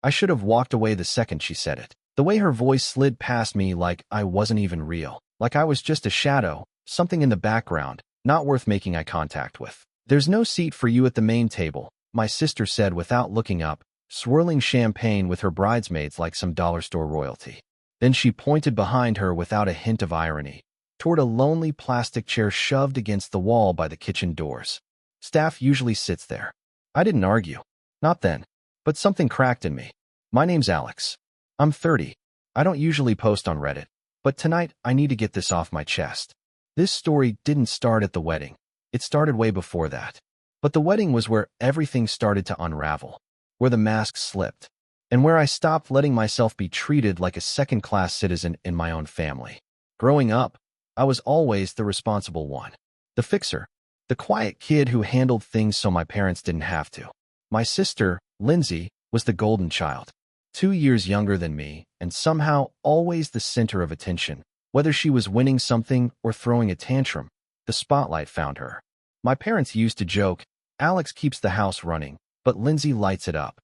I should have walked away the second she said it. The way her voice slid past me like I wasn't even real, like I was just a shadow, something in the background, not worth making eye contact with. "There's no seat for you at the main table," my sister said without looking up, swirling champagne with her bridesmaids like some dollar store royalty. Then she pointed behind her without a hint of irony, toward a lonely plastic chair shoved against the wall by the kitchen doors. "Staff usually sits there." I didn't argue. Not then. But something cracked in me. "My name's Alex. I'm 30. I don't usually post on Reddit, but tonight I need to get this off my chest." This story didn't start at the wedding. It started way before that. But the wedding was where everything started to unravel, where the mask slipped, and where I stopped letting myself be treated like a second-class citizen in my own family. Growing up, I was always the responsible one, the fixer, the quiet kid who handled things so my parents didn't have to. My sister, Lindsay, was the golden child, 2 years younger than me, and somehow always the center of attention. Whether she was winning something or throwing a tantrum, the spotlight found her. My parents used to joke, "Alex keeps the house running, but Lindsay lights it up."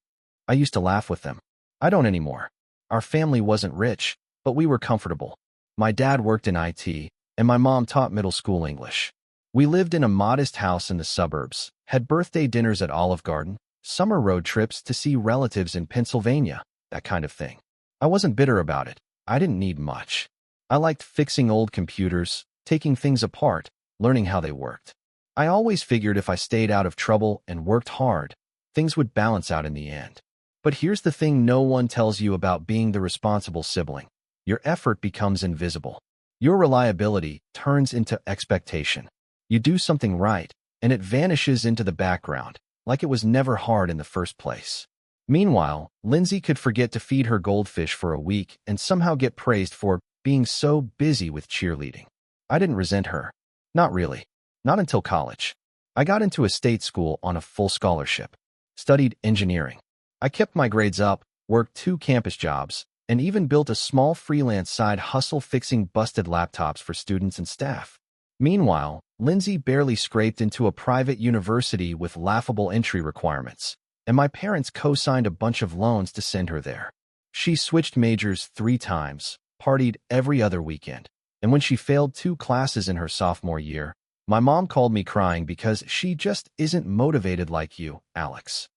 I used to laugh with them. I don't anymore. Our family wasn't rich, but we were comfortable. My dad worked in IT, and my mom taught middle school English. We lived in a modest house in the suburbs, had birthday dinners at Olive Garden, summer road trips to see relatives in Pennsylvania, that kind of thing. I wasn't bitter about it. I didn't need much. I liked fixing old computers, taking things apart, learning how they worked. I always figured if I stayed out of trouble and worked hard, things would balance out in the end. But here's the thing no one tells you about being the responsible sibling. Your effort becomes invisible. Your reliability turns into expectation. You do something right, and it vanishes into the background, like it was never hard in the first place. Meanwhile, Lindsay could forget to feed her goldfish for a week and somehow get praised for being so busy with cheerleading. I didn't resent her. Not really. Not until college. I got into a state school on a full scholarship. Studied engineering. I kept my grades up, worked 2 campus jobs, and even built a small freelance side hustle fixing busted laptops for students and staff. Meanwhile, Lindsay barely scraped into a private university with laughable entry requirements, and my parents co-signed a bunch of loans to send her there. She switched majors 3 times, partied every other weekend, and when she failed 2 classes in her sophomore year, my mom called me crying because she just isn't motivated like you, Alex.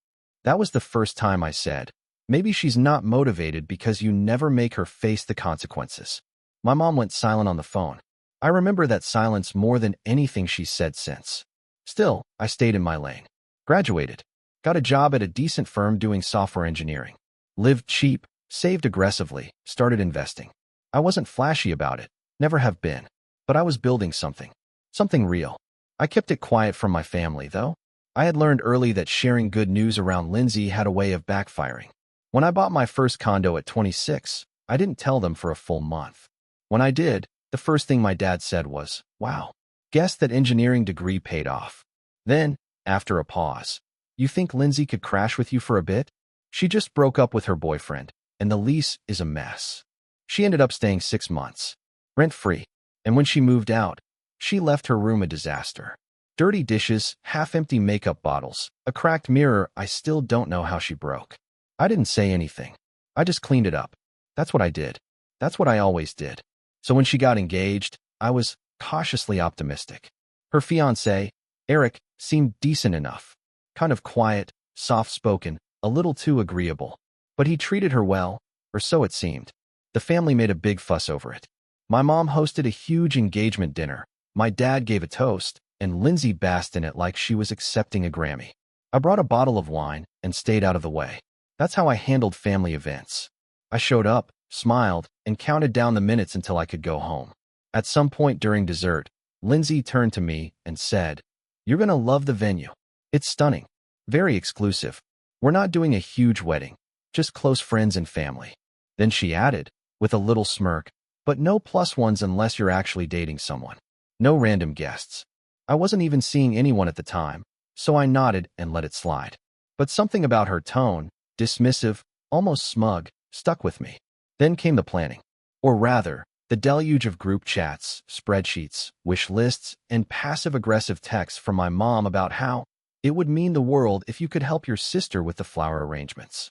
That was the first time I said, maybe she's not motivated because you never make her face the consequences. My mom went silent on the phone. I remember that silence more than anything she's said since. Still, I stayed in my lane. Graduated. Got a job at a decent firm doing software engineering. Lived cheap, saved aggressively, started investing. I wasn't flashy about it, never have been. But I was building something. Something real. I kept it quiet from my family, though. I had learned early that sharing good news around Lindsay had a way of backfiring. When I bought my first condo at 26, I didn't tell them for a full month. When I did, the first thing my dad said was, "Wow, guess that engineering degree paid off." Then, after a pause, "You think Lindsay could crash with you for a bit? She just broke up with her boyfriend, and the lease is a mess." She ended up staying 6 months, rent-free, and when she moved out, she left her room a disaster. Dirty dishes, half-empty makeup bottles, a cracked mirror I still don't know how she broke. I didn't say anything. I just cleaned it up. That's what I did. That's what I always did. So when she got engaged, I was cautiously optimistic. Her fiancé, Eric, seemed decent enough. Kind of quiet, soft-spoken, a little too agreeable. But he treated her well, or so it seemed. The family made a big fuss over it. My mom hosted a huge engagement dinner. My dad gave a toast, and Lindsay basked in it like she was accepting a Grammy. I brought a bottle of wine and stayed out of the way. That's how I handled family events. I showed up, smiled, and counted down the minutes until I could go home. At some point during dessert, Lindsay turned to me and said, "You're gonna love the venue. It's stunning. Very exclusive. We're not doing a huge wedding, just close friends and family." Then she added, with a little smirk, "But no plus ones unless you're actually dating someone. No random guests." I wasn't even seeing anyone at the time, so I nodded and let it slide. But something about her tone, dismissive, almost smug, stuck with me. Then came the planning. Or rather, the deluge of group chats, spreadsheets, wish lists, and passive-aggressive texts from my mom about how it would mean the world if you could help your sister with the flower arrangements.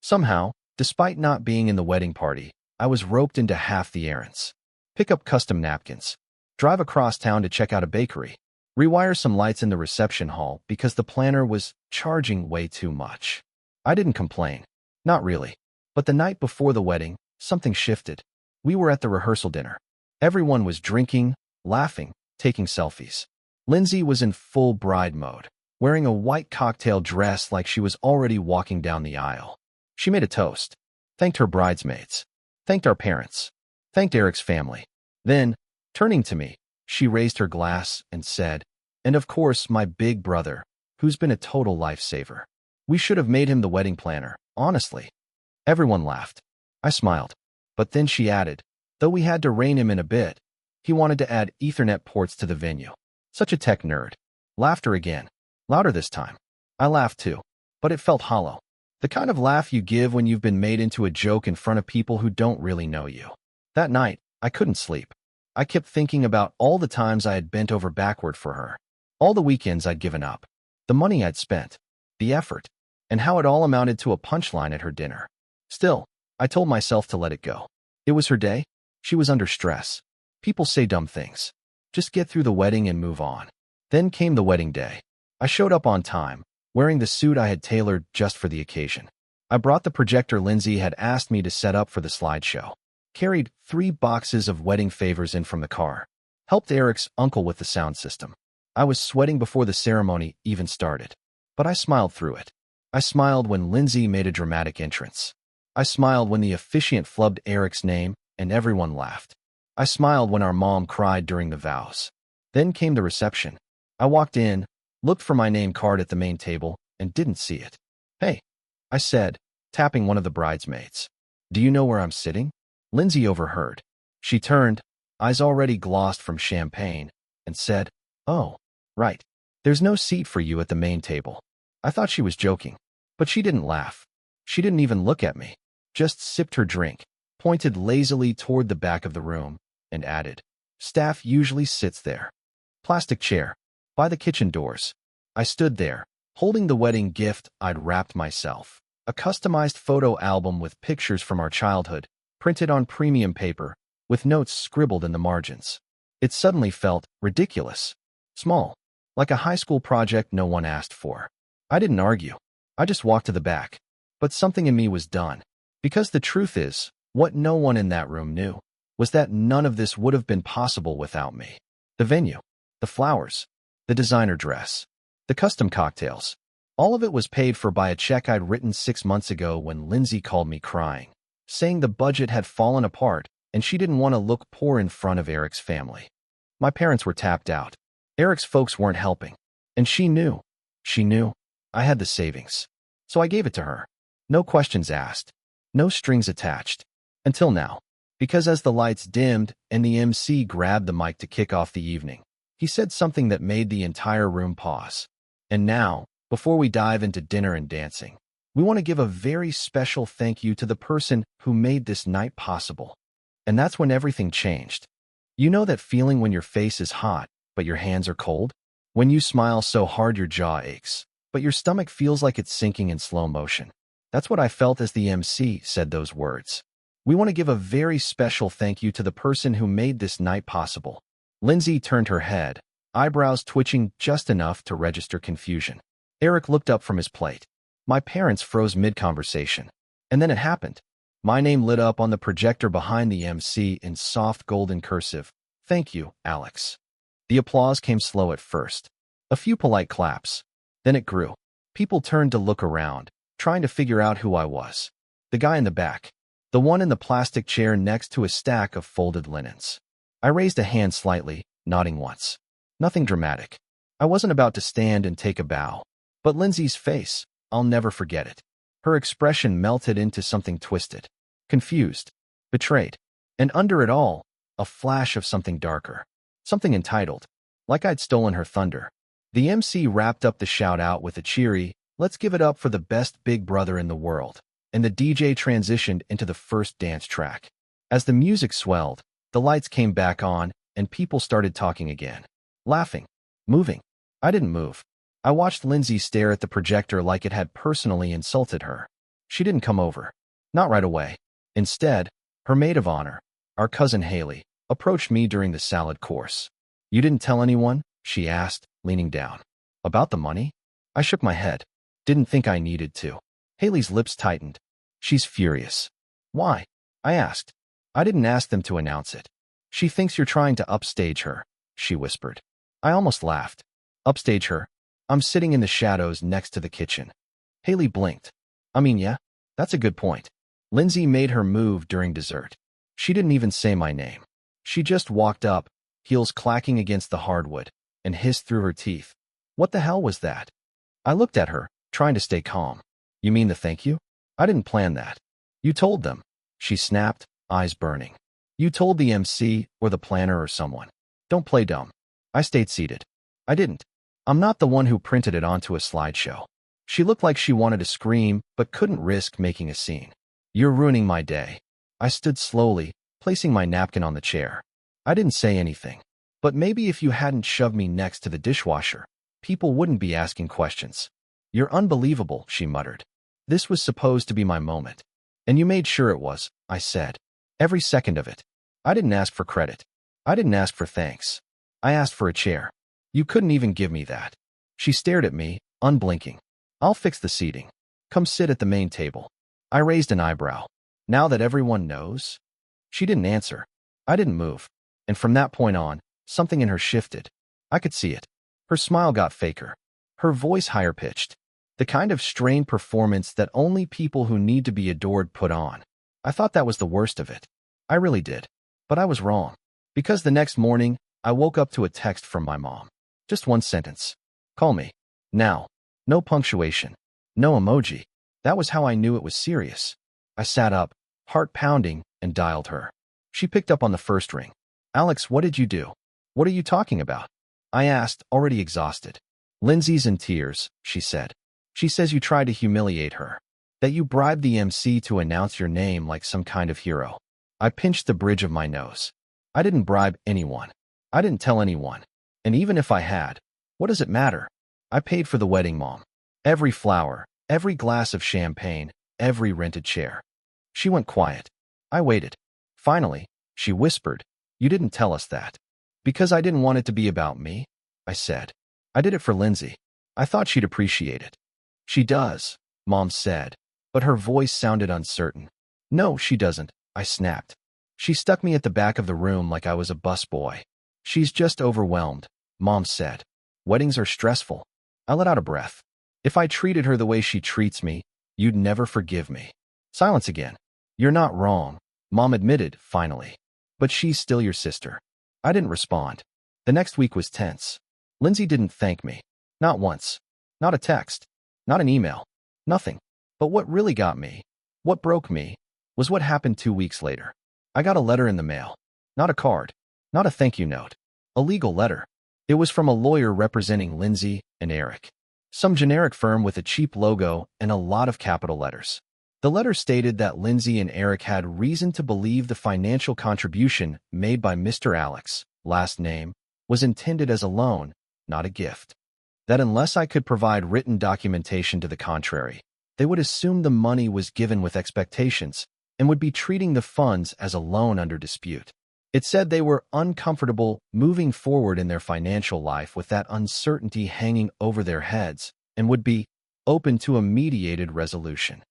Somehow, despite not being in the wedding party, I was roped into half the errands. Pick up custom napkins, drive across town to check out a bakery, rewire some lights in the reception hall because the planner was charging way too much. I didn't complain. Not really. But the night before the wedding, something shifted. We were at the rehearsal dinner. Everyone was drinking, laughing, taking selfies. Lindsay was in full bride mode, wearing a white cocktail dress like she was already walking down the aisle. She made a toast, thanked her bridesmaids, thanked our parents, thanked Eric's family. Then, turning to me, she raised her glass and said, "And of course, my big brother, who's been a total lifesaver. We should have made him the wedding planner, honestly." Everyone laughed. I smiled. But then she added, "Though we had to rein him in a bit, he wanted to add Ethernet ports to the venue. Such a tech nerd." Laughter again. Louder this time. I laughed too, but it felt hollow. The kind of laugh you give when you've been made into a joke in front of people who don't really know you. That night, I couldn't sleep. I kept thinking about all the times I had bent over backward for her, all the weekends I'd given up, the money I'd spent, the effort, and how it all amounted to a punchline at her dinner. Still, I told myself to let it go. It was her day. She was under stress. People say dumb things. Just get through the wedding and move on. Then came the wedding day. I showed up on time, wearing the suit I had tailored just for the occasion. I brought the projector Lindsay had asked me to set up for the slideshow, carried 3 boxes of wedding favors in from the car, helped Eric's uncle with the sound system. I was sweating before the ceremony even started, but I smiled through it. I smiled when Lindsay made a dramatic entrance. I smiled when the officiant flubbed Eric's name and everyone laughed. I smiled when our mom cried during the vows. Then came the reception. I walked in, looked for my name card at the main table, and didn't see it. "Hey," I said, tapping one of the bridesmaids. "Do you know where I'm sitting?" Lindsay overheard. She turned, eyes already glossed from champagne, and said, "Oh, right. There's no seat for you at the main table." I thought she was joking, but she didn't laugh. She didn't even look at me, just sipped her drink, pointed lazily toward the back of the room, and added, "Staff usually sits there. Plastic chair, by the kitchen doors." I stood there, holding the wedding gift I'd wrapped myself, a customized photo album with pictures from our childhood, printed on premium paper, with notes scribbled in the margins. It suddenly felt ridiculous, small, like a high school project no one asked for. I didn't argue. I just walked to the back. But something in me was done. Because the truth is, what no one in that room knew was that none of this would have been possible without me. The venue, the flowers, the designer dress, the custom cocktails, all of it was paid for by a check I'd written 6 months ago when Lindsay called me crying, saying the budget had fallen apart and she didn't want to look poor in front of Eric's family. My parents were tapped out. Eric's folks weren't helping. And she knew. She knew. I had the savings. So I gave it to her. No questions asked. No strings attached. Until now. Because as the lights dimmed and the MC grabbed the mic to kick off the evening, he said something that made the entire room pause. "And now, before we dive into dinner and dancing, we want to give a very special thank you to the person who made this night possible." And that's when everything changed. You know that feeling when your face is hot, but your hands are cold? When you smile so hard your jaw aches, but your stomach feels like it's sinking in slow motion. That's what I felt as the MC said those words. "We want to give a very special thank you to the person who made this night possible." Lindsay turned her head, eyebrows twitching just enough to register confusion. Eric looked up from his plate. My parents froze mid-conversation. And then it happened. My name lit up on the projector behind the MC in soft golden cursive. "Thank you, Alex." The applause came slow at first. A few polite claps. Then it grew. People turned to look around, trying to figure out who I was. The guy in the back. The one in the plastic chair next to a stack of folded linens. I raised a hand slightly, nodding once. Nothing dramatic. I wasn't about to stand and take a bow. But Lindsay's face, I'll never forget it. Her expression melted into something twisted. Confused. Betrayed. And under it all, a flash of something darker. Something entitled. Like I'd stolen her thunder. The MC wrapped up the shout-out with a cheery, "Let's give it up for the best big brother in the world," and the DJ transitioned into the first dance track. As the music swelled, the lights came back on, and people started talking again. Laughing. Moving. I didn't move. I watched Lindsay stare at the projector like it had personally insulted her. She didn't come over. Not right away. Instead, her maid of honor, our cousin Haley, approached me during the salad course. You didn't tell anyone? She asked, leaning down. About the money? I shook my head. Didn't think I needed to. Haley's lips tightened. She's furious. Why? I asked. I didn't ask them to announce it. She thinks you're trying to upstage her, she whispered. I almost laughed. Upstage her? I'm sitting in the shadows next to the kitchen. Haley blinked. Yeah, that's a good point. Lindsay made her move during dessert. She didn't even say my name. She just walked up, heels clacking against the hardwood, and hissed through her teeth. What the hell was that? I looked at her, trying to stay calm. You mean the thank you? I didn't plan that. You told them. She snapped, eyes burning. You told the MC or the planner or someone. Don't play dumb. I stayed seated. I didn't. I'm not the one who printed it onto a slideshow. She looked like she wanted to scream, but couldn't risk making a scene. You're ruining my day. I stood slowly, placing my napkin on the chair. I didn't say anything. But maybe if you hadn't shoved me next to the dishwasher, people wouldn't be asking questions. You're unbelievable, she muttered. This was supposed to be my moment. And you made sure it was, I said. Every second of it. I didn't ask for credit. I didn't ask for thanks. I asked for a chair. You couldn't even give me that. She stared at me, unblinking. I'll fix the seating. Come sit at the main table. I raised an eyebrow. Now that everyone knows? She didn't answer. I didn't move. And from that point on, something in her shifted. I could see it. Her smile got faker. Her voice higher-pitched. The kind of strained performance that only people who need to be adored put on. I thought that was the worst of it. I really did. But I was wrong. Because the next morning, I woke up to a text from my mom. Just one sentence. Call me. Now. No punctuation. No emoji. That was how I knew it was serious. I sat up, heart pounding, and dialed her. She picked up on the first ring. Alex, what did you do? What are you talking about? I asked, already exhausted. Lindsay's in tears, she said. She says you tried to humiliate her. That you bribed the MC to announce your name like some kind of hero. I pinched the bridge of my nose. I didn't bribe anyone. I didn't tell anyone. And even if I had, what does it matter? I paid for the wedding, Mom. Every flower, every glass of champagne, every rented chair. She went quiet. I waited. Finally, she whispered, You didn't tell us that. Because I didn't want it to be about me, I said. I did it for Lindsay. I thought she'd appreciate it. She does, Mom said, but her voice sounded uncertain. No, she doesn't, I snapped. She stuck me at the back of the room like I was a busboy. She's just overwhelmed, Mom said. Weddings are stressful. I let out a breath. If I treated her the way she treats me, you'd never forgive me. Silence again. You're not wrong, Mom admitted, finally. But she's still your sister. I didn't respond. The next week was tense. Lindsay didn't thank me. Not once. Not a text. Not an email. Nothing. But what really got me, what broke me, was what happened 2 weeks later. I got a letter in the mail. Not a card. Not a thank you note. A legal letter. It was from a lawyer representing Lindsay and Eric. Some generic firm with a cheap logo and a lot of capital letters. The letter stated that Lindsay and Eric had reason to believe the financial contribution made by Mr. Alex, last name, was intended as a loan, not a gift. That unless I could provide written documentation to the contrary, they would assume the money was given with expectations and would be treating the funds as a loan under dispute. It said they were uncomfortable moving forward in their financial life with that uncertainty hanging over their heads and would be open to a mediated resolution.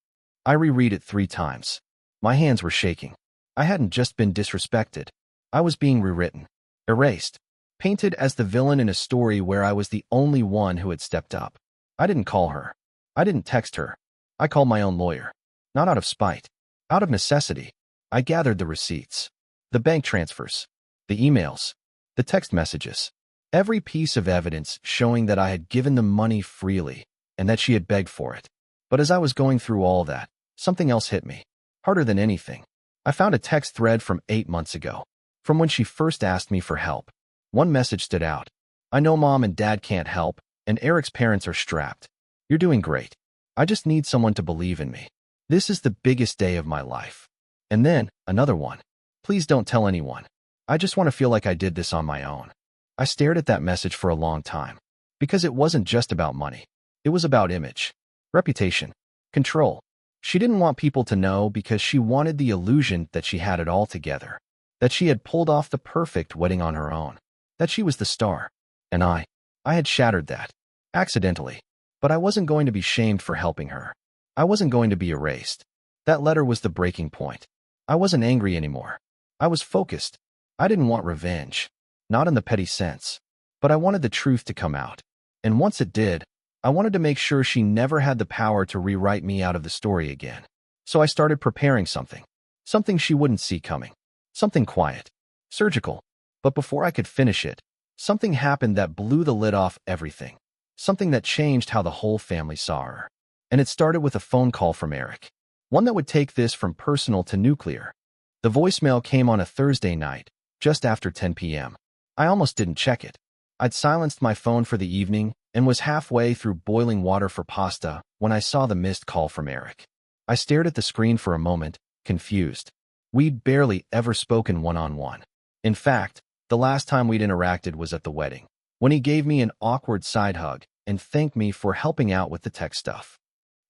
I reread it 3 times. My hands were shaking. I hadn't just been disrespected. I was being rewritten, erased, painted as the villain in a story where I was the only one who had stepped up. I didn't call her. I didn't text her. I called my own lawyer. Not out of spite. Out of necessity. I gathered the receipts. The bank transfers, the emails, the text messages, every piece of evidence showing that I had given the money freely and that she had begged for it. But as I was going through all that, something else hit me, harder than anything. I found a text thread from 8 months ago, from when she first asked me for help. One message stood out. I know Mom and Dad can't help, and Eric's parents are strapped. You're doing great. I just need someone to believe in me. This is the biggest day of my life. And then, another one. Please don't tell anyone. I just want to feel like I did this on my own. I stared at that message for a long time. Because it wasn't just about money. It was about image, reputation, control. She didn't want people to know because she wanted the illusion that she had it all together, that she had pulled off the perfect wedding on her own, that she was the star. And I had shattered that. Accidentally. But I wasn't going to be shamed for helping her. I wasn't going to be erased. That letter was the breaking point. I wasn't angry anymore. I was focused. I didn't want revenge. Not in the petty sense. But I wanted the truth to come out. And once it did, I wanted to make sure she never had the power to rewrite me out of the story again. So I started preparing something. Something she wouldn't see coming. Something quiet. Surgical. But before I could finish it, something happened that blew the lid off everything. Something that changed how the whole family saw her. And it started with a phone call from Eric. One that would take this from personal to nuclear. The voicemail came on a Thursday night, just after 10 p.m. I almost didn't check it. I'd silenced my phone for the evening and was halfway through boiling water for pasta when I saw the missed call from Eric. I stared at the screen for a moment, confused. We'd barely ever spoken one-on-one. In fact, the last time we'd interacted was at the wedding, when he gave me an awkward side hug and thanked me for helping out with the tech stuff.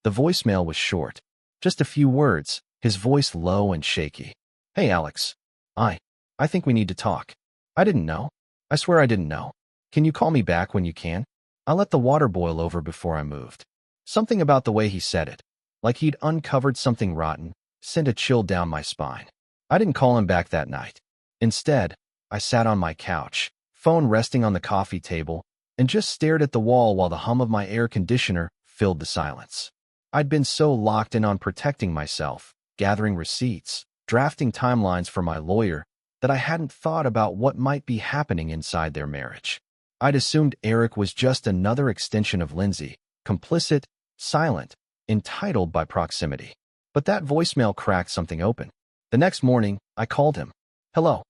The voicemail was short, just a few words, his voice low and shaky. Hey Alex. I think we need to talk. I didn't know. I swear I didn't know. Can you call me back when you can? I let the water boil over before I moved. Something about the way he said it, like he'd uncovered something rotten, sent a chill down my spine. I didn't call him back that night. Instead, I sat on my couch, phone resting on the coffee table, and just stared at the wall while the hum of my air conditioner filled the silence. I'd been so locked in on protecting myself, gathering receipts, drafting timelines for my lawyer, that I hadn't thought about what might be happening inside their marriage. I'd assumed Eric was just another extension of Lindsay, complicit, silent, entitled by proximity. But that voicemail cracked something open. The next morning, I called him. Hello.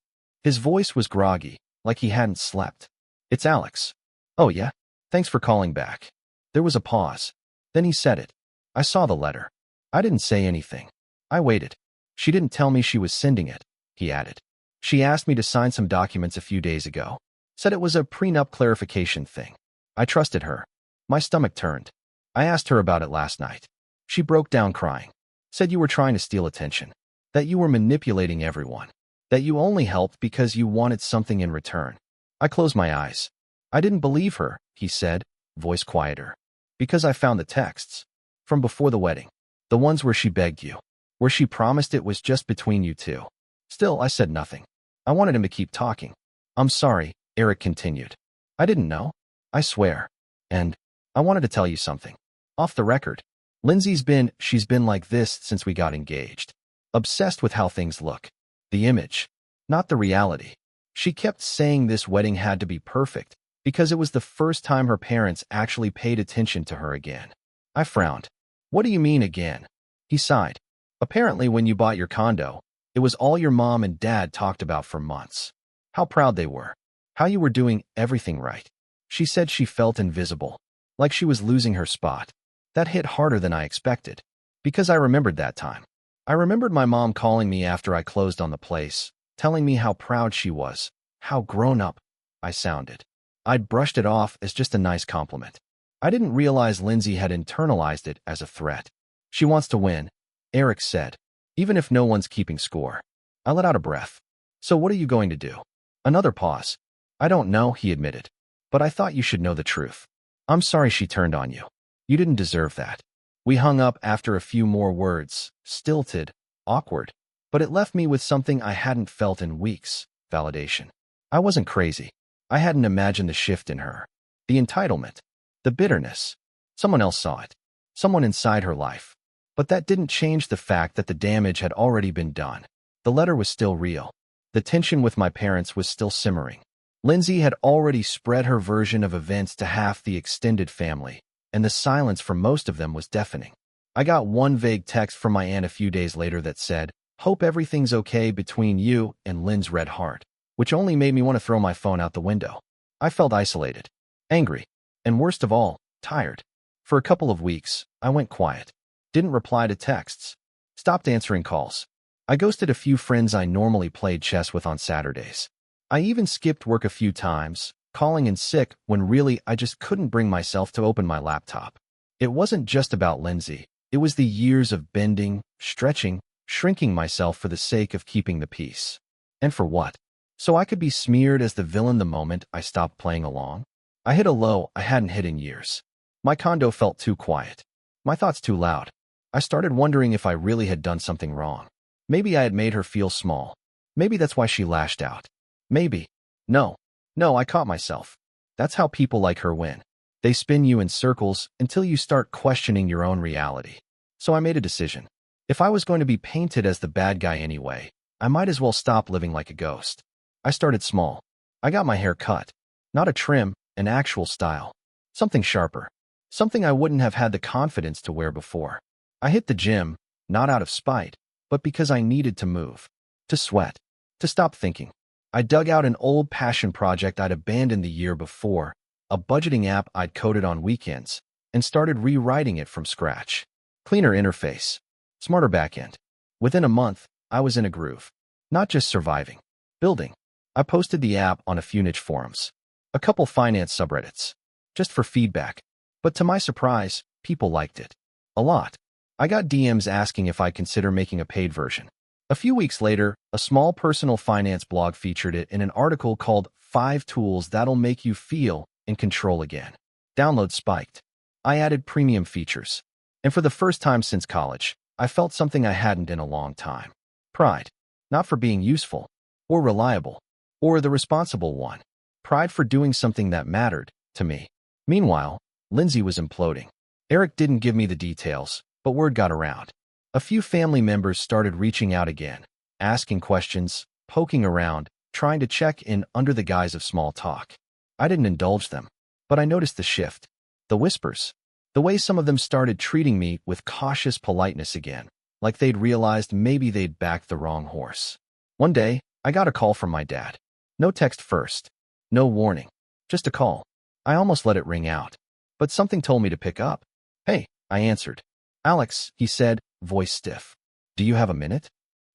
His voice was groggy, like he hadn't slept. It's Alex. Oh yeah? Thanks for calling back. There was a pause. Then he said it. I saw the letter. I didn't say anything. I waited. She didn't tell me she was sending it, he added. She asked me to sign some documents a few days ago. Said it was a prenup clarification thing. I trusted her. My stomach turned. I asked her about it last night. She broke down crying. Said you were trying to steal attention. That you were manipulating everyone. That you only helped because you wanted something in return. I closed my eyes. I didn't believe her, he said, voice quieter. Because I found the texts. From before the wedding. The ones where she begged you. Where she promised it was just between you two. Still, I said nothing. I wanted him to keep talking. I'm sorry, Eric continued. I didn't know. I swear. And I wanted to tell you something. Off the record. She's been like this since we got engaged. Obsessed with how things look. The image. Not the reality. She kept saying this wedding had to be perfect because it was the first time her parents actually paid attention to her again. I frowned. What do you mean again? He sighed. Apparently when you bought your condo, it was all your mom and dad talked about for months. How proud they were. How you were doing everything right. She said she felt invisible. Like she was losing her spot. That hit harder than I expected. Because I remembered that time. I remembered my mom calling me after I closed on the place, telling me how proud she was, how grown up I sounded. I'd brushed it off as just a nice compliment. I didn't realize Lindsay had internalized it as a threat. She wants to win, Eric said, even if no one's keeping score. I let out a breath. So what are you going to do? Another pause. I don't know, he admitted. But I thought you should know the truth. I'm sorry she turned on you. You didn't deserve that. We hung up after a few more words, stilted, awkward. But it left me with something I hadn't felt in weeks, validation. I wasn't crazy. I hadn't imagined the shift in her. The entitlement. The bitterness. Someone else saw it. Someone inside her life. But that didn't change the fact that the damage had already been done. The letter was still real. The tension with my parents was still simmering. Lindsay had already spread her version of events to half the extended family, and the silence from most of them was deafening. I got one vague text from my aunt a few days later that said, "Hope everything's okay between you and Lynn's red heart," which only made me want to throw my phone out the window. I felt isolated, angry, and worst of all, tired. For a couple of weeks, I went quiet. Didn't reply to texts. Stopped answering calls. I ghosted a few friends I normally played chess with on Saturdays. I even skipped work a few times, calling in sick when really I just couldn't bring myself to open my laptop. It wasn't just about Lindsay. It was the years of bending, stretching, shrinking myself for the sake of keeping the peace. And for what? So I could be smeared as the villain the moment I stopped playing along? I hit a low I hadn't hit in years. My condo felt too quiet. My thoughts too loud. I started wondering if I really had done something wrong. Maybe I had made her feel small. Maybe that's why she lashed out. Maybe. No, I caught myself. That's how people like her win. They spin you in circles until you start questioning your own reality. So I made a decision. If I was going to be painted as the bad guy anyway, I might as well stop living like a ghost. I started small. I got my hair cut. Not a trim, an actual style. Something sharper. Something I wouldn't have had the confidence to wear before. I hit the gym, not out of spite, but because I needed to move. To sweat. To stop thinking. I dug out an old passion project I'd abandoned the year before, a budgeting app I'd coded on weekends, and started rewriting it from scratch. Cleaner interface. Smarter backend. Within a month, I was in a groove. Not just surviving. Building. I posted the app on a few niche forums. A couple finance subreddits. Just for feedback. But to my surprise, people liked it. A lot. I got DMs asking if I'd consider making a paid version. A few weeks later, a small personal finance blog featured it in an article called 5 Tools That'll Make You Feel in Control Again. Downloads spiked. I added premium features. And for the first time since college, I felt something I hadn't in a long time. Pride. Not for being useful, or reliable, or the responsible one. Pride for doing something that mattered to me. Meanwhile, Lindsay was imploding. Eric didn't give me the details, but word got around. A few family members started reaching out again, asking questions, poking around, trying to check in under the guise of small talk. I didn't indulge them, but I noticed the shift. The whispers. The way some of them started treating me with cautious politeness again, like they'd realized maybe they'd backed the wrong horse. One day, I got a call from my dad. No text first. No warning. Just a call. I almost let it ring out. But something told me to pick up. Hey, I answered. Alex, he said, voice stiff. Do you have a minute?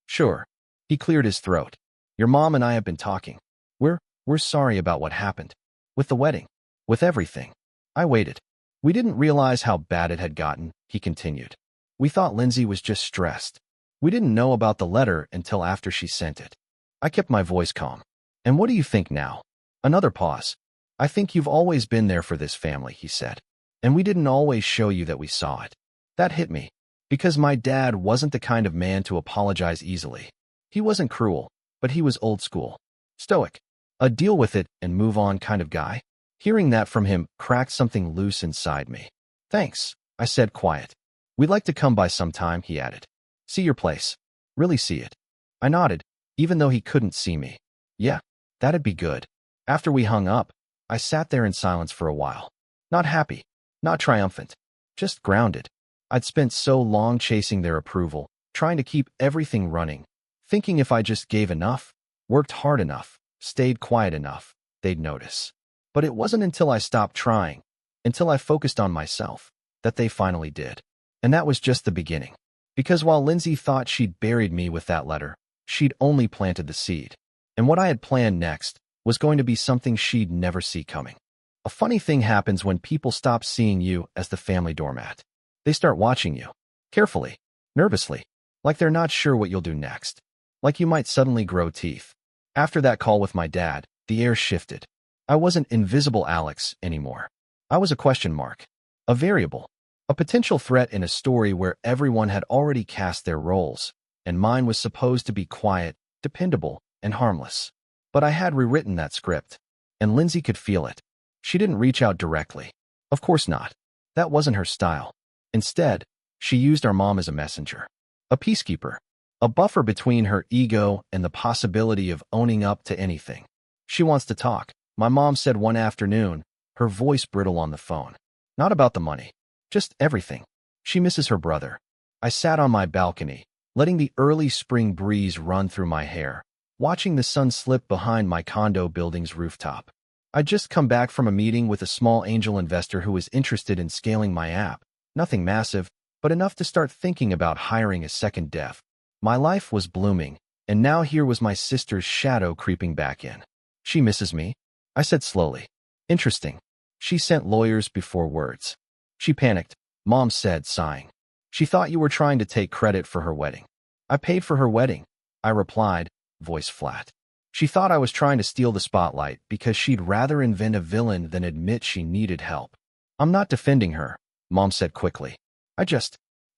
Sure. He cleared his throat. Your mom and I have been talking. We're sorry about what happened. With the wedding. With everything. I waited. We didn't realize how bad it had gotten, he continued. We thought Lindsay was just stressed. We didn't know about the letter until after she sent it. I kept my voice calm. And what do you think now? Another pause. I think you've always been there for this family, he said. And we didn't always show you that we saw it. That hit me. Because my dad wasn't the kind of man to apologize easily. He wasn't cruel, but he was old school. Stoic. A deal with it and move on kind of guy. Hearing that from him cracked something loose inside me. Thanks, I said quiet. We'd like to come by sometime, he added. See your place. Really see it. I nodded, even though he couldn't see me. Yeah, that'd be good. After we hung up, I sat there in silence for a while. Not happy, not triumphant, just grounded. I'd spent so long chasing their approval, trying to keep everything running, thinking if I just gave enough, worked hard enough, stayed quiet enough, they'd notice. But it wasn't until I stopped trying, until I focused on myself, that they finally did. And that was just the beginning. Because while Lindsay thought she'd buried me with that letter, she'd only planted the seed. And what I had planned next was going to be something she'd never see coming. A funny thing happens when people stop seeing you as the family doormat. They start watching you, carefully, nervously, like they're not sure what you'll do next. Like you might suddenly grow teeth. After that call with my dad, the air shifted. I wasn't invisible Alex anymore. I was a question mark. A variable. A potential threat in a story where everyone had already cast their roles, and mine was supposed to be quiet, dependable, and harmless. But I had rewritten that script, and Lindsay could feel it. She didn't reach out directly. Of course not. That wasn't her style. Instead, she used our mom as a messenger. A peacekeeper. A buffer between her ego and the possibility of owning up to anything. She wants to talk, my mom said one afternoon, her voice brittle on the phone. Not about the money. Just everything. She misses her brother. I sat on my balcony, letting the early spring breeze run through my hair, watching the sun slip behind my condo building's rooftop. I'd just come back from a meeting with a small angel investor who was interested in scaling my app. Nothing massive, but enough to start thinking about hiring a second dev. My life was blooming, and now here was my sister's shadow creeping back in. She misses me? I said slowly. Interesting. She sent lawyers before words. She panicked, Mom said, sighing. She thought you were trying to take credit for her wedding. I paid for her wedding, I replied, voice flat. She thought I was trying to steal the spotlight because she'd rather invent a villain than admit she needed help. I'm not defending her, Mom said quickly. I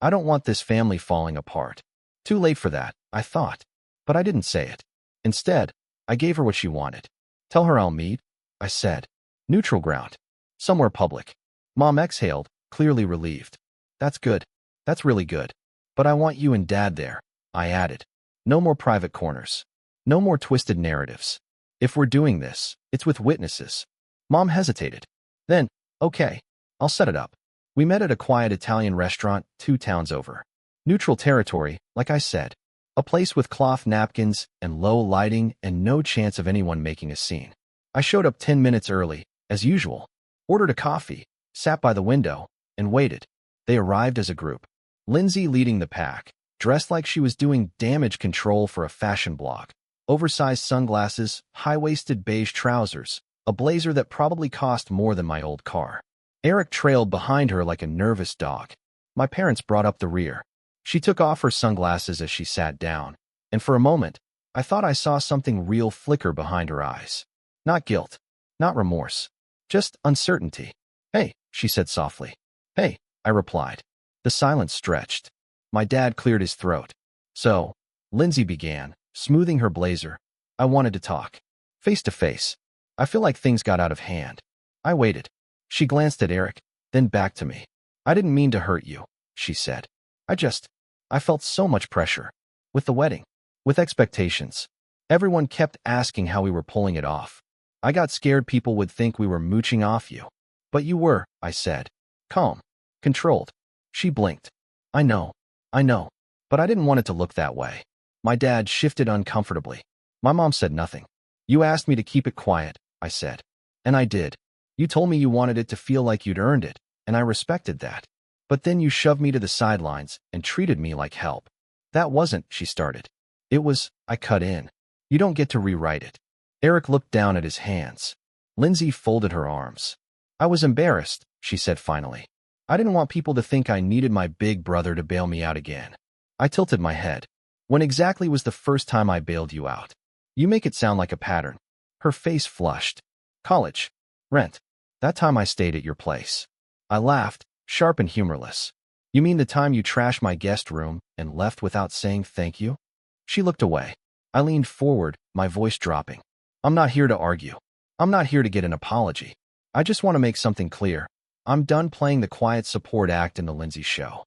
don't want this family falling apart. Too late for that, I thought. But I didn't say it. Instead, I gave her what she wanted. Tell her I'll meet, I said. Neutral ground. Somewhere public. Mom exhaled, clearly relieved. That's good. That's really good. But I want you and Dad there, I added. No more private corners. No more twisted narratives. If we're doing this, it's with witnesses. Mom hesitated. Then, okay, I'll set it up. We met at a quiet Italian restaurant 2 towns over. Neutral territory, like I said. A place with cloth napkins and low lighting and no chance of anyone making a scene. I showed up 10 minutes early, as usual. Ordered a coffee, sat by the window, and waited. They arrived as a group. Lindsay leading the pack, dressed like she was doing damage control for a fashion blog. Oversized sunglasses, high-waisted beige trousers, a blazer that probably cost more than my old car. Eric trailed behind her like a nervous dog. My parents brought up the rear. She took off her sunglasses as she sat down, and for a moment, I thought I saw something real flicker behind her eyes. Not guilt, not remorse, just uncertainty. Hey, she said softly. Hey, I replied. The silence stretched. My dad cleared his throat. So, Lindsay began, smoothing her blazer. I wanted to talk. Face to face. I feel like things got out of hand. I waited. She glanced at Eric, then back to me. I didn't mean to hurt you, she said. I felt so much pressure. With the wedding. With expectations. Everyone kept asking how we were pulling it off. I got scared people would think we were mooching off you. But you were, I said. Calm. Controlled. She blinked. I know. But I didn't want it to look that way. My dad shifted uncomfortably. My mom said nothing. You asked me to keep it quiet, I said. And I did. You told me you wanted it to feel like you'd earned it, and I respected that. But then you shoved me to the sidelines and treated me like help. That wasn't, she started. It was, I cut in. You don't get to rewrite it. Eric looked down at his hands. Lindsay folded her arms. I was embarrassed, she said finally. I didn't want people to think I needed my big brother to bail me out again. I tilted my head. When exactly was the first time I bailed you out? You make it sound like a pattern. Her face flushed. College. Rent. That time I stayed at your place. I laughed, sharp and humorless. You mean the time you trashed my guest room and left without saying thank you? She looked away. I leaned forward, my voice dropping. I'm not here to argue. I'm not here to get an apology. I just want to make something clear. I'm done playing the quiet support act in the Lindsay show.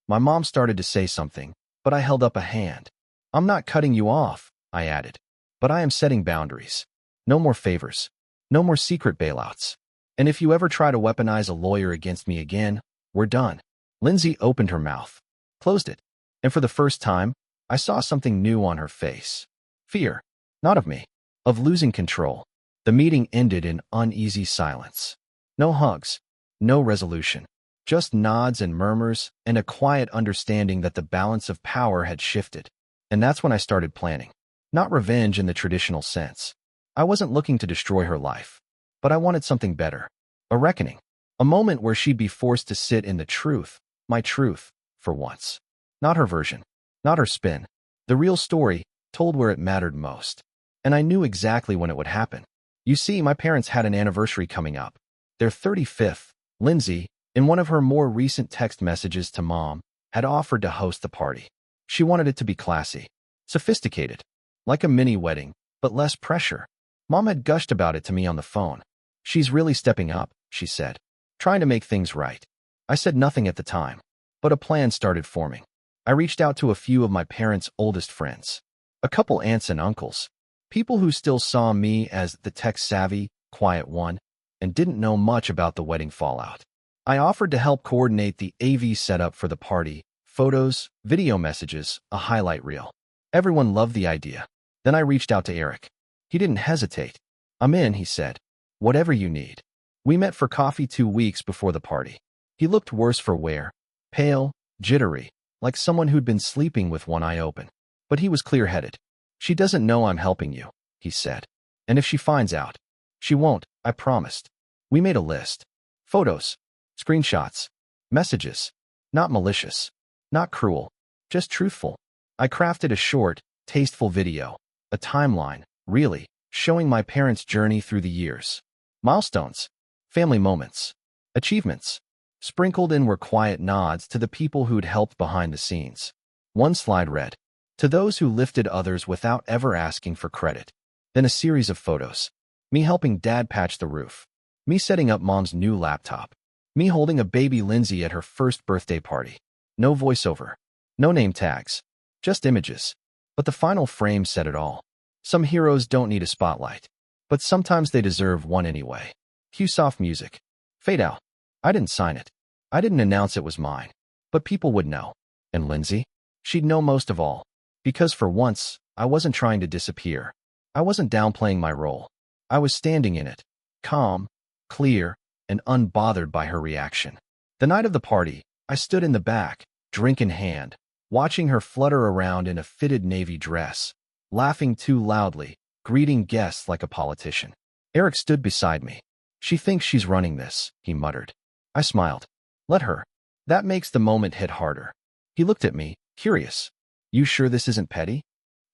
My mom started to say something, but I held up a hand. I'm not cutting you off, I added. But I am setting boundaries. No more favors. No more secret bailouts. And if you ever try to weaponize a lawyer against me again, we're done. Lindsay opened her mouth, closed it, and for the first time, I saw something new on her face. Fear. Not of me. Of losing control. The meeting ended in uneasy silence. No hugs. No resolution. Just nods and murmurs and a quiet understanding that the balance of power had shifted. And that's when I started planning. Not revenge in the traditional sense. I wasn't looking to destroy her life. But I wanted something better. A reckoning. A moment where she'd be forced to sit in the truth, my truth, for once. Not her version. Not her spin. The real story, told where it mattered most. And I knew exactly when it would happen. You see, my parents had an anniversary coming up. Their 35th. Lindsay, in one of her more recent text messages to Mom, had offered to host the party. She wanted it to be classy. Sophisticated. Like a mini wedding, but less pressure. Mom had gushed about it to me on the phone. She's really stepping up, she said. Trying to make things right. I said nothing at the time. But a plan started forming. I reached out to a few of my parents' oldest friends. A couple aunts and uncles. People who still saw me as the tech-savvy, quiet one, and didn't know much about the wedding fallout. I offered to help coordinate the AV setup for the party, photos, video messages, a highlight reel. Everyone loved the idea. Then I reached out to Eric. He didn't hesitate. I'm in, he said. Whatever you need. We met for coffee 2 weeks before the party. He looked worse for wear. Pale, jittery, like someone who'd been sleeping with one eye open. But he was clear-headed. She doesn't know I'm helping you, he said. And if she finds out, she won't, I promised. We made a list. Photos, screenshots, messages. Not malicious. Not cruel, just truthful. I crafted a short, tasteful video, a timeline, really, showing my parents' journey through the years. Milestones, family moments, achievements. Sprinkled in were quiet nods to the people who'd helped behind the scenes. One slide read, "To those who lifted others without ever asking for credit." Then a series of photos. Me helping Dad patch the roof. Me setting up Mom's new laptop. Me holding a baby Lindsay at her first birthday party. No voiceover. No name tags. Just images. But the final frame said it all. Some heroes don't need a spotlight. But sometimes they deserve one anyway. Cue soft music. Fade out. I didn't sign it. I didn't announce it was mine. But people would know. And Lindsay? She'd know most of all. Because for once, I wasn't trying to disappear. I wasn't downplaying my role. I was standing in it. Calm, clear, and unbothered by her reaction. The night of the party, I stood in the back, drink in hand, watching her flutter around in a fitted navy dress, laughing too loudly, greeting guests like a politician. Eric stood beside me. "She thinks she's running this," he muttered. I smiled. "Let her." That makes the moment hit harder. He looked at me, curious. "You sure this isn't petty?"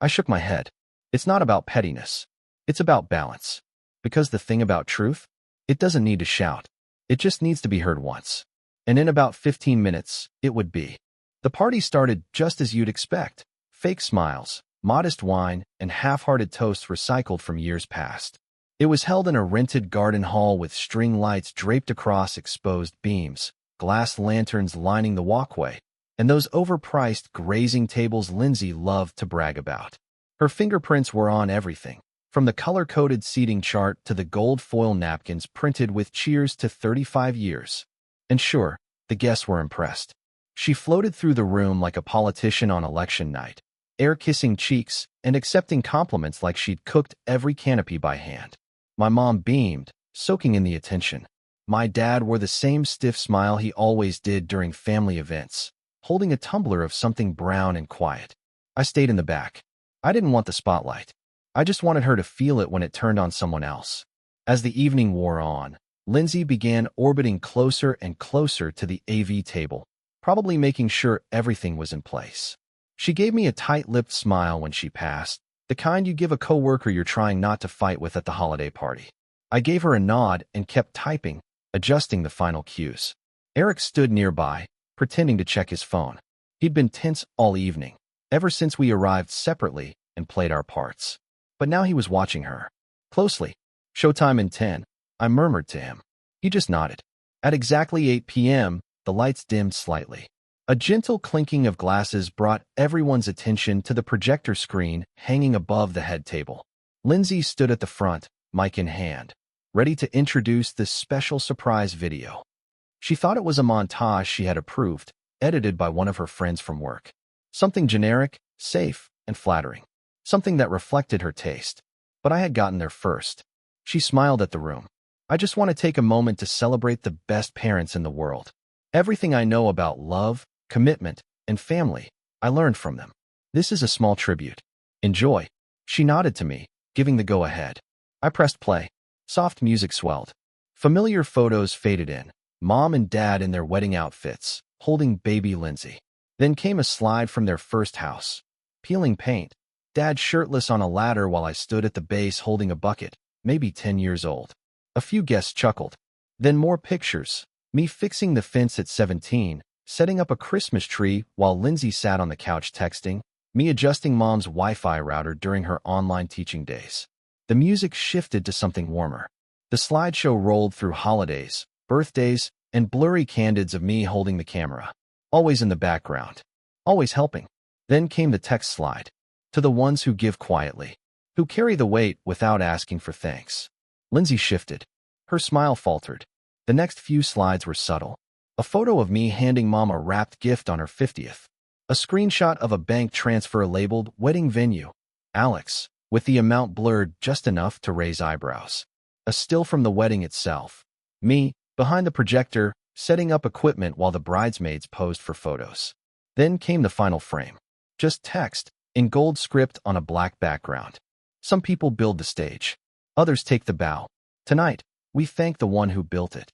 I shook my head. It's not about pettiness. It's about balance. Because the thing about truth, it doesn't need to shout. It just needs to be heard once. And in about 15 minutes, it would be. The party started just as you'd expect. Fake smiles, modest wine, and half-hearted toasts recycled from years past. It was held in a rented garden hall with string lights draped across exposed beams, glass lanterns lining the walkway, and those overpriced grazing tables Lindsay loved to brag about. Her fingerprints were on everything, from the color-coded seating chart to the gold foil napkins printed with cheers to 35 years. And sure, the guests were impressed. She floated through the room like a politician on election night, air-kissing cheeks and accepting compliments like she'd cooked every canopy by hand. My mom beamed, soaking in the attention. My dad wore the same stiff smile he always did during family events, holding a tumbler of something brown and quiet. I stayed in the back. I didn't want the spotlight. I just wanted her to feel it when it turned on someone else. As the evening wore on, Lindsay began orbiting closer and closer to the AV table, probably making sure everything was in place. She gave me a tight-lipped smile when she passed, the kind you give a coworker you're trying not to fight with at the holiday party. I gave her a nod and kept typing, adjusting the final cues. Eric stood nearby, pretending to check his phone. He'd been tense all evening, ever since we arrived separately and played our parts. But now he was watching her. Closely. "Showtime in 10, I murmured to him. He just nodded. At exactly 8 p.m., the lights dimmed slightly. A gentle clinking of glasses brought everyone's attention to the projector screen hanging above the head table. Lindsay stood at the front, mic in hand, ready to introduce this special surprise video. She thought it was a montage she had approved, edited by one of her friends from work. Something generic, safe, and flattering. Something that reflected her taste. But I had gotten there first. She smiled at the room. "I just want to take a moment to celebrate the best parents in the world. Everything I know about love, commitment, and family, I learned from them. This is a small tribute. Enjoy." She nodded to me, giving the go-ahead. I pressed play. Soft music swelled. Familiar photos faded in. Mom and Dad in their wedding outfits, holding baby Lindsay. Then came a slide from their first house. Peeling paint. Dad shirtless on a ladder while I stood at the base holding a bucket, maybe 10 years old. A few guests chuckled. Then more pictures. Me fixing the fence at 17, setting up a Christmas tree while Lindsay sat on the couch texting, me adjusting Mom's Wi-Fi router during her online teaching days. The music shifted to something warmer. The slideshow rolled through holidays, birthdays, and blurry candids of me holding the camera. Always in the background. Always helping. Then came the text slide. To the ones who give quietly. Who carry the weight without asking for thanks. Lindsay shifted. Her smile faltered. The next few slides were subtle. A photo of me handing Mom a wrapped gift on her 50th. A screenshot of a bank transfer labeled Wedding Venue. Alex, with the amount blurred just enough to raise eyebrows. A still from the wedding itself. Me, behind the projector, setting up equipment while the bridesmaids posed for photos. Then came the final frame. Just text, in gold script on a black background. Some people build the stage. Others take the bow. Tonight, we thank the one who built it.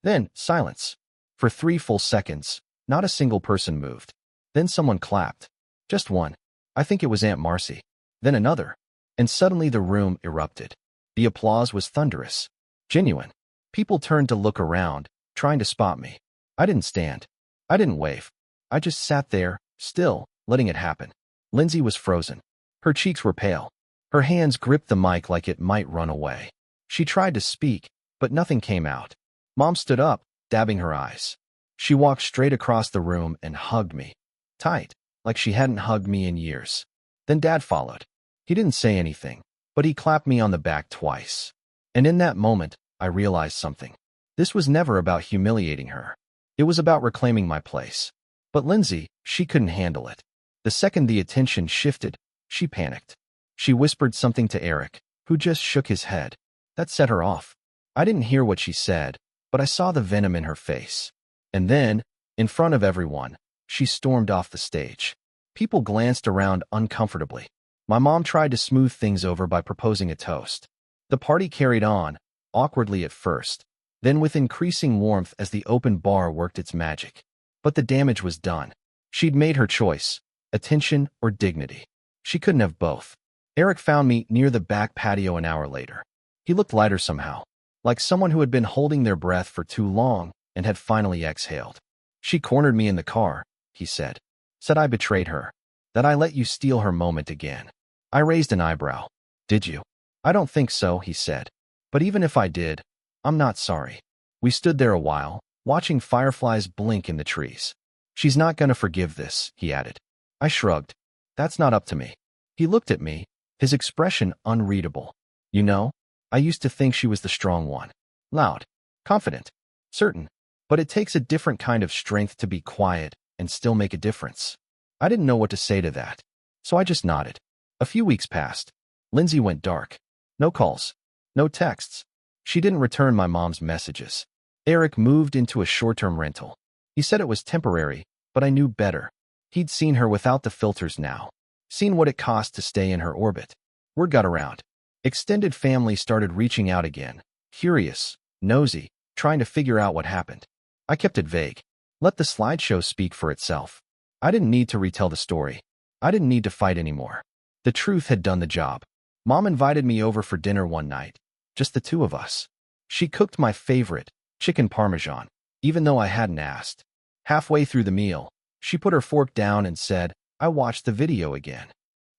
Then, silence. For 3 full seconds, not a single person moved. Then someone clapped. Just one. I think it was Aunt Marcy. Then another. And suddenly the room erupted. The applause was thunderous. Genuine. People turned to look around, trying to spot me. I didn't stand. I didn't wave. I just sat there, still, letting it happen. Lindsay was frozen. Her cheeks were pale. Her hands gripped the mic like it might run away. She tried to speak, but nothing came out. Mom stood up, dabbing her eyes. She walked straight across the room and hugged me. Tight, like she hadn't hugged me in years. Then Dad followed. He didn't say anything, but he clapped me on the back twice. And in that moment, I realized something. This was never about humiliating her. It was about reclaiming my place. But Lindsay, she couldn't handle it. The second the attention shifted, she panicked. She whispered something to Eric, who just shook his head. That set her off. I didn't hear what she said, but I saw the venom in her face. And then, in front of everyone, she stormed off the stage. People glanced around uncomfortably. My mom tried to smooth things over by proposing a toast. The party carried on, awkwardly at first, then with increasing warmth as the open bar worked its magic. But the damage was done. She'd made her choice, attention or dignity. She couldn't have both. Eric found me near the back patio an hour later. He looked lighter somehow, like someone who had been holding their breath for too long and had finally exhaled. She cornered me in the car, he said. Said I betrayed her. That I let you steal her moment again. I raised an eyebrow. Did you? I don't think so, he said. But even if I did, I'm not sorry. We stood there a while, watching fireflies blink in the trees. She's not gonna forgive this, he added. I shrugged. That's not up to me. He looked at me, his expression unreadable. You know, I used to think she was the strong one. Loud, confident, certain. But it takes a different kind of strength to be quiet and still make a difference. I didn't know what to say to that, so I just nodded. A few weeks passed. Lindsay went dark. No calls. No texts. She didn't return my mom's messages. Eric moved into a short-term rental. He said it was temporary, but I knew better. He'd seen her without the filters now. Seen what it cost to stay in her orbit. Word got around. Extended family started reaching out again. Curious, nosy, trying to figure out what happened. I kept it vague. Let the slideshow speak for itself. I didn't need to retell the story. I didn't need to fight anymore. The truth had done the job. Mom invited me over for dinner one night. Just the two of us. She cooked my favorite, chicken parmesan, even though I hadn't asked. Halfway through the meal, she put her fork down and said, I watched the video again.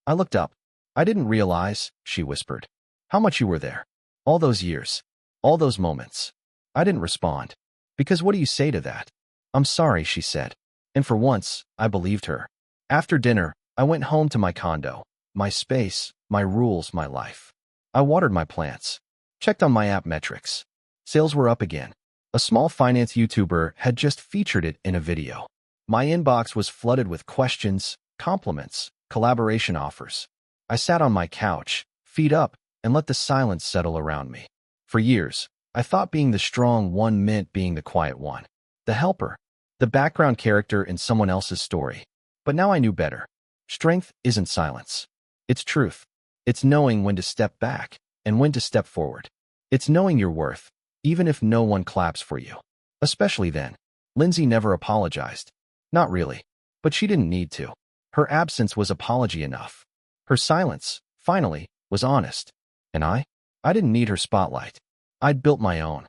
I looked up. I didn't realize, she whispered, how much you were there. All those years. All those moments. I didn't respond. Because what do you say to that? I'm sorry, she said. And for once, I believed her. After dinner, I went home to my condo. My space, my rules, my life. I watered my plants. Checked on my app metrics. Sales were up again. A small finance YouTuber had just featured it in a video. My inbox was flooded with questions, compliments, collaboration offers. I sat on my couch, feet up, and let the silence settle around me. For years, I thought being the strong one meant being the quiet one. The helper. The background character in someone else's story. But now I knew better. Strength isn't silence. It's truth. It's knowing when to step back and when to step forward. It's knowing your worth, even if no one claps for you. Especially then. Lindsay never apologized. Not really. But she didn't need to. Her absence was apology enough. Her silence, finally, was honest. And I didn't need her spotlight. I'd built my own.